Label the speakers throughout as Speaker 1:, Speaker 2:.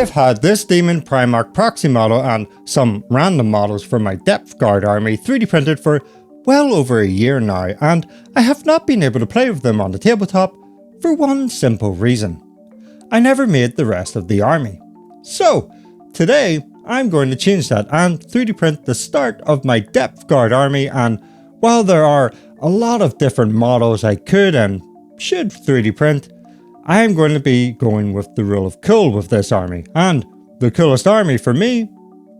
Speaker 1: have had this Demon Primarch proxy model and some random models for my Depth Guard army 3D printed for well over a year now, and I have not been able to play with them on the tabletop for one simple reason. I never made the rest of the army. So, today I'm going to change that and 3D print the start of my Depth Guard army, and while there are a lot of different models I could and should 3D print, I am going to be going with the rule of cool with this army, and the coolest army for me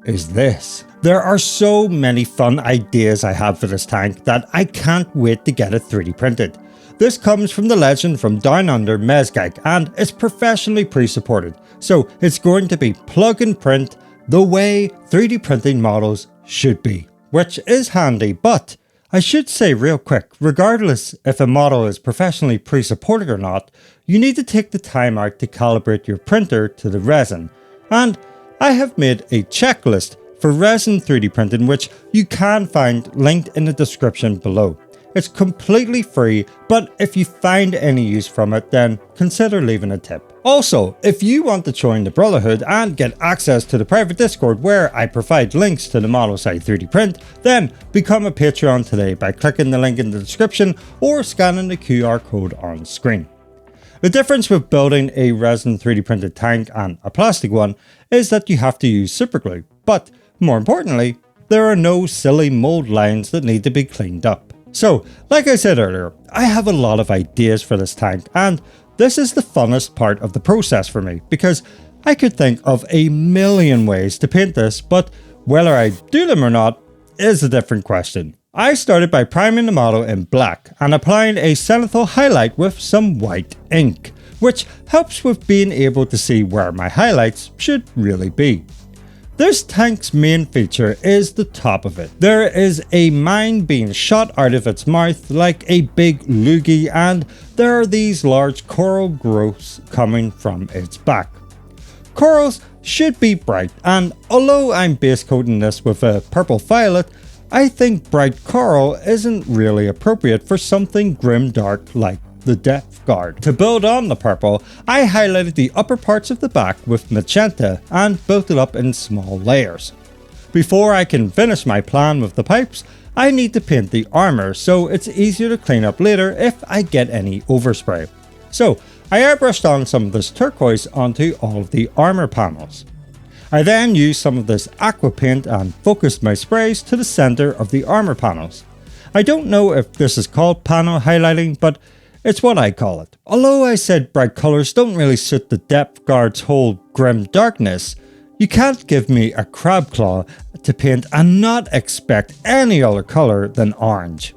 Speaker 1: is this. There are so many fun ideas I have for this tank that I can't wait to get it 3D printed. This comes from the legend from Down Under Mezgag and it's professionally pre-supported, so it's going to be plug and print the way 3D printing models should be, which is handy, but I should say real quick, regardless if a model is professionally pre-supported or not, you need to take the time out to calibrate your printer to the resin, and I have made a checklist for resin 3D printing which you can find linked in the description below. It's completely free, but if you find any use from it, then consider leaving a tip. Also, if you want to join the Brotherhood and get access to the private Discord where I provide links to the models I 3D print, then become a Patreon today by clicking the link in the description or scanning the QR code on screen. The difference with building a resin 3D printed tank and a plastic one is that you have to use superglue, but more importantly, there are no silly mold lines that need to be cleaned up. So, like I said earlier, I have a lot of ideas for this tank, and this is the funnest part of the process for me, because I could think of a million ways to paint this, but whether I do them or not is a different question. I started by priming the model in black and applying a zenithal highlight with some white ink, which helps with being able to see where my highlights should really be. This tank's main feature is the top of it. There is a mine being shot out of its mouth like a big loogie, and there are these large coral growths coming from its back. Corals should be bright, and although I'm base coating this with a purple violet, I think bright coral isn't really appropriate for something grimdark like the Depth Guard. To build on the purple, I highlighted the upper parts of the back with magenta and built it up in small layers. Before I can finish my plan with the pipes, I need to paint the armor so it's easier to clean up later if I get any overspray. So I airbrushed on some of this turquoise onto all of the armor panels. I then used some of this aqua paint and focused my sprays to the center of the armor panels. I don't know if this is called panel highlighting, but it's what I call it. Although I said bright colours don't really suit the Depth Guard's whole grim darkness, you can't give me a crab claw to paint and not expect any other colour than orange.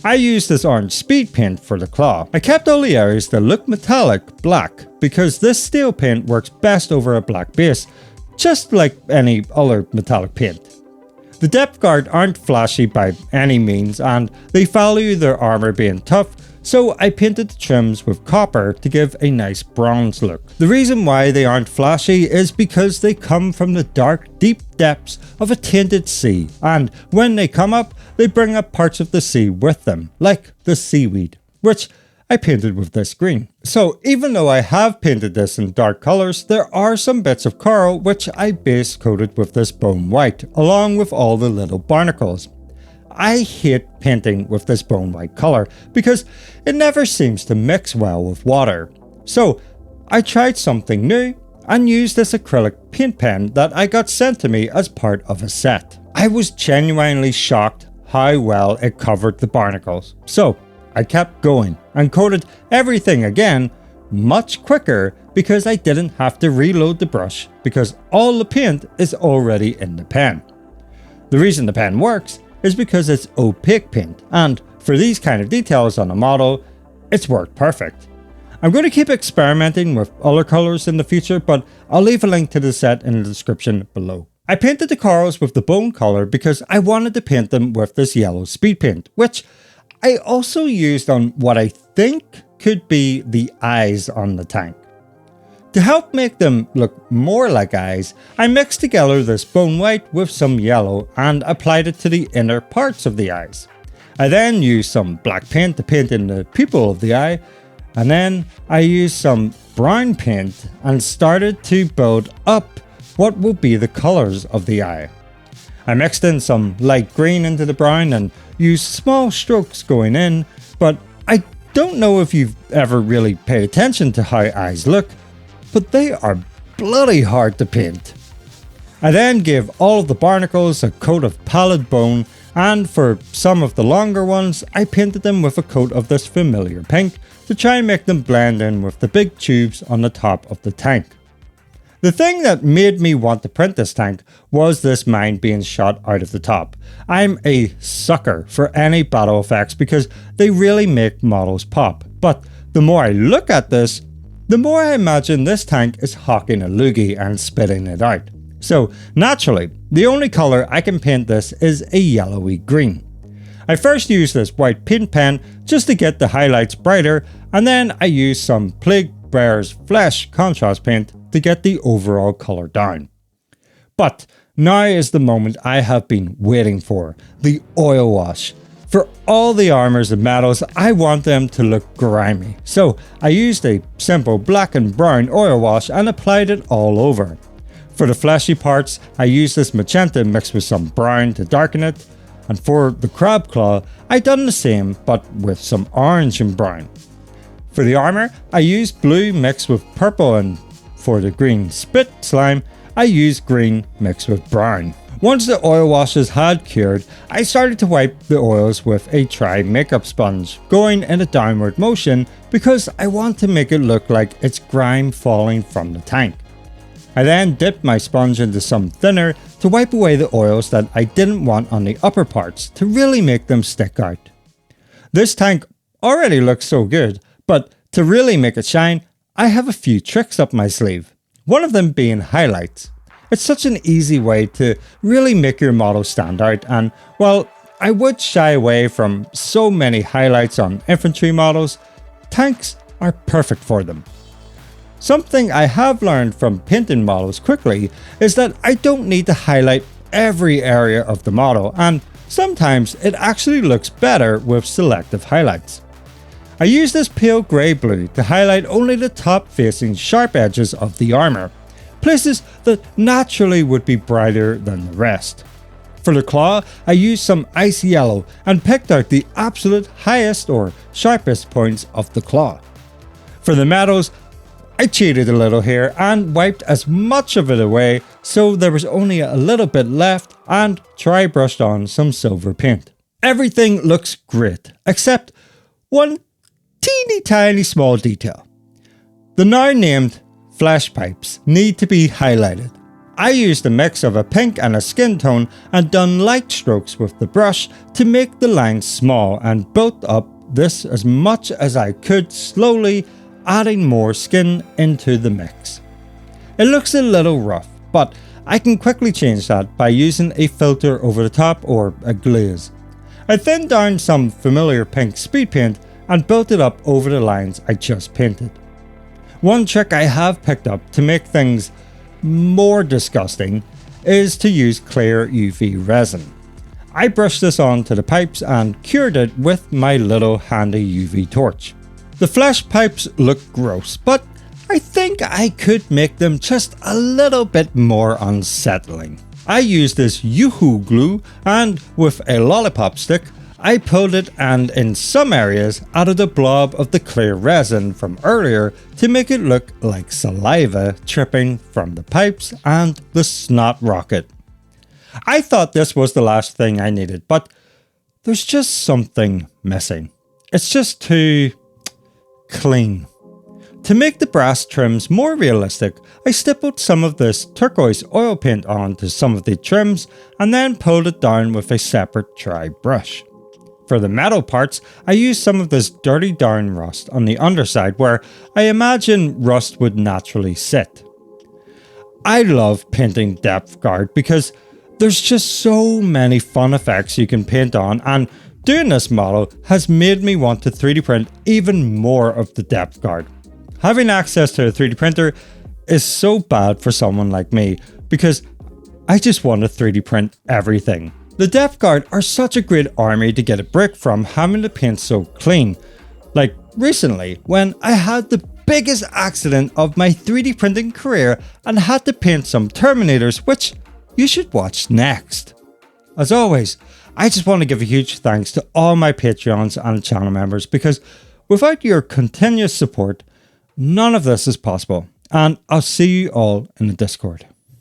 Speaker 1: I used this orange speed paint for the claw. I kept all the areas that look metallic black because this steel paint works best over a black base, just like any other metallic paint. The Depth Guard aren't flashy by any means, and they value their armour being tough, so I painted the trims with copper to give a nice bronze look. The reason why they aren't flashy is because they come from the dark, deep depths of a tainted sea, and when they come up, they bring up parts of the sea with them, like the seaweed, which I painted with this green. So even though I have painted this in dark colours, there are some bits of coral which I base coated with this bone white, along with all the little barnacles. I hate painting with this bone white colour because it never seems to mix well with water. So I tried something new and used this acrylic paint pen that I got sent to me as part of a set. I was genuinely shocked how well it covered the barnacles. So I kept going and coated everything again much quicker because I didn't have to reload the brush because all the paint is already in the pen. The reason the pen works is because it's opaque paint, and for these kind of details on a model, it's worked perfect. I'm going to keep experimenting with other colours in the future, but I'll leave a link to the set in the description below. I painted the corals with the bone colour because I wanted to paint them with this yellow speed paint, which I also used on what I think could be the eyes on the tank. To help make them look more like eyes, I mixed together this bone white with some yellow and applied it to the inner parts of the eyes. I then used some black paint to paint in the pupil of the eye, And then I used some brown paint and started to build up what will be the colors of the eye. I mixed in some light green into the brown and used small strokes going in, but I don't know if you've ever really paid attention to how eyes look, but they are bloody hard to paint. I then gave all of the barnacles a coat of pallid bone, and for some of the longer ones, I painted them with a coat of this familiar pink to try and make them blend in with the big tubes on the top of the tank. The thing that made me want to print this tank was this mine being shot out of the top. I'm a sucker for any battle effects because they really make models pop, but the more I look at this, the more I imagine this tank is hawking a loogie and spitting it out. So naturally, the only colour I can paint this is a yellowy green. I first used this white paint pen just to get the highlights brighter, and then I used some Plague Bear's Flesh contrast paint to get the overall colour down. But now is the moment I have been waiting for, the oil wash. For all the armours and medals, I want them to look grimy, so I used a simple black and brown oil wash and applied it all over. For the fleshy parts, I used this magenta mixed with some brown to darken it, and for the crab claw, I done the same but with some orange and brown. For the armour, I used blue mixed with purple, and for the green spit slime, I used green mixed with brown. Once the oil washes had cured, I started to wipe the oils with a Tri makeup sponge, going in a downward motion because I want to make it look like it's grime falling from the tank. I then dipped my sponge into some thinner to wipe away the oils that I didn't want on the upper parts to really make them stick out. This tank already looks so good, but to really make it shine, I have a few tricks up my sleeve. One of them being highlights. It's such an easy way to really make your model stand out, and while I would shy away from so many highlights on infantry models, tanks are perfect for them. Something I have learned from painting models quickly is that I don't need to highlight every area of the model, and sometimes it actually looks better with selective highlights. I use this pale grey blue to highlight only the top facing sharp edges of the armour, places that naturally would be brighter than the rest. For the claw, I used some ice yellow and picked out the absolute highest or sharpest points of the claw. For the medals, I cheated a little here and wiped as much of it away so there was only a little bit left and try brushed on some silver paint. Everything looks great except one teeny tiny small detail. The now named flash pipes need to be highlighted. I used a mix of a pink and a skin tone and done light strokes with the brush to make the lines small and built up this as much as I could, slowly adding more skin into the mix. It looks a little rough, but I can quickly change that by using a filter over the top or a glaze. I thinned down some familiar pink speed paint and built it up over the lines I just painted. One trick I have picked up to make things more disgusting is to use clear UV resin. I brushed this onto the pipes and cured it with my little handy UV torch. The flash pipes look gross, but I think I could make them just a little bit more unsettling. I used this Yoo-hoo glue and with a lollipop stick, I pulled it and in some areas added a blob of the clear resin from earlier to make it look like saliva dripping from the pipes and the snot rocket. I thought this was the last thing I needed, but there's just something missing. It's just too clean. To make the brass trims more realistic, I stippled some of this turquoise oil paint onto some of the trims and then pulled it down with a separate dry brush. For the metal parts, I used some of this dirty down rust on the underside where I imagine rust would naturally sit. I love painting depth guard because there's just so many fun effects you can paint on, and doing this model has made me want to 3D print even more of the depth guard. Having access to a 3D printer is so bad for someone like me because I just want to 3D print everything. The depth guard are such a great army to get a break from having to paint so clean. Like, recently when I had the biggest accident of my 3D printing career and had to paint some Terminators, which you should watch next. As always, I just want to give a huge thanks to all my Patreons and channel members, because without your continuous support, none of this is possible. And I'll see you all in the Discord.